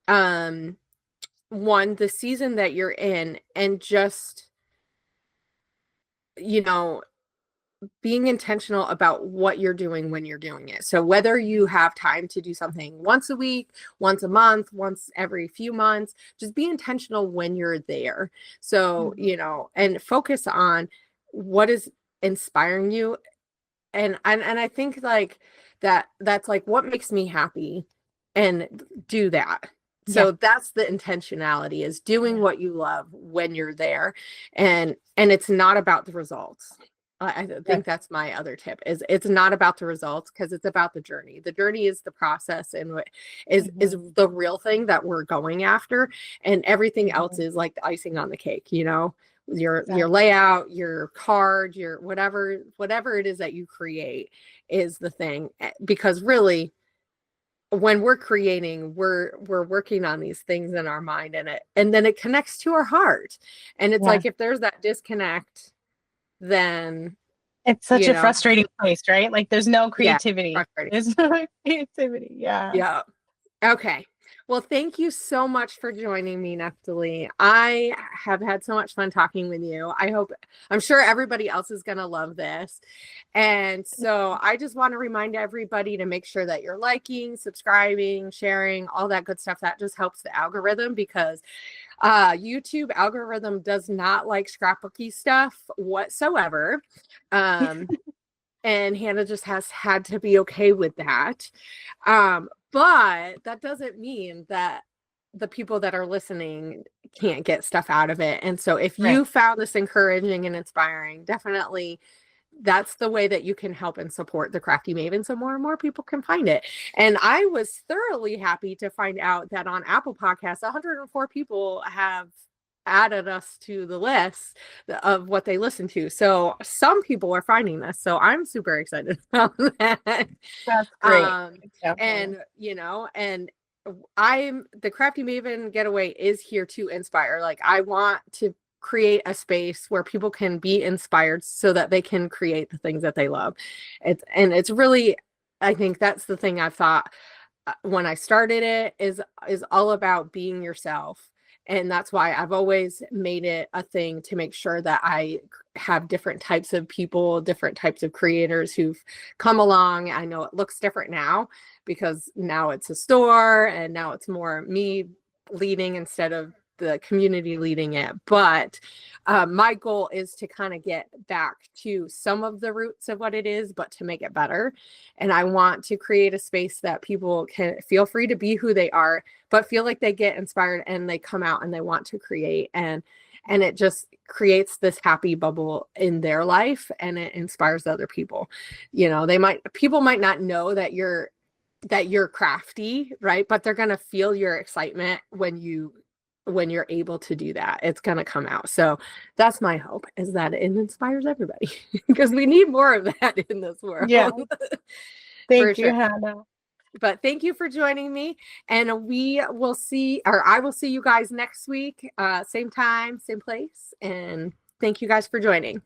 one, the season that you're in, and just, being intentional about what you're doing when you're doing it. So whether you have time to do something once a week, once a month, once every few months, just be intentional when you're there. So, and focus on what is inspiring you. And I think like that's like what makes me happy, and do that. So that's the intentionality, is doing what you love when you're there. And it's not about the results. I think that's my other tip, is it's not about the results, because it's about the journey. The journey is the process, and what is the real thing that we're going after. And everything else is like the icing on the cake, your layout, your card, your whatever it is that you create is the thing. Because really, when we're creating, we're working on these things in our mind, and then it connects to our heart. And it's like, if there's that disconnect, then it's such a frustrating place, right? Like there's no creativity. There's no creativity. Yeah. Okay. Well, thank you so much for joining me, Neftali. I have had so much fun talking with you. I'm sure everybody else is going to love this. And so I just want to remind everybody to make sure that you're liking, subscribing, sharing, all that good stuff. That just helps the algorithm, because YouTube algorithm does not like scrapbooky stuff whatsoever. And Hannah just has had to be okay with that. But that doesn't mean that the people that are listening can't get stuff out of it. And so if you found this encouraging and inspiring, definitely that's the way that you can help and support the Crafty Maven, so more and more people can find it. And I was thoroughly happy to find out that on Apple Podcasts, 104 people have added us to the list of what they listen to. So some people are finding this. So I'm super excited about that. That's great. And the Crafty Maven Getaway is here to inspire. Like, I want to create a space where people can be inspired so that they can create the things that they love. It's really, I think that's the thing I thought when I started it, is all about being yourself. And that's why I've always made it a thing to make sure that I have different types of people, different types of creators who've come along. I know it looks different now, because now it's a store and now it's more me leading instead of the community leading it. But my goal is to kind of get back to some of the roots of what it is, but to make it better. And I want to create a space that people can feel free to be who they are, but feel like they get inspired and they come out and they want to create. And it just creates this happy bubble in their life, and it inspires other people. People might not know that you're crafty, right? But they're going to feel your excitement when you're able to do that. It's going to come out. So that's my hope, is that it inspires everybody, because we need more of that in this world. Yeah. Thank you, Hannah. But thank you for joining me, and I will see you guys next week, same time, same place. And thank you guys for joining.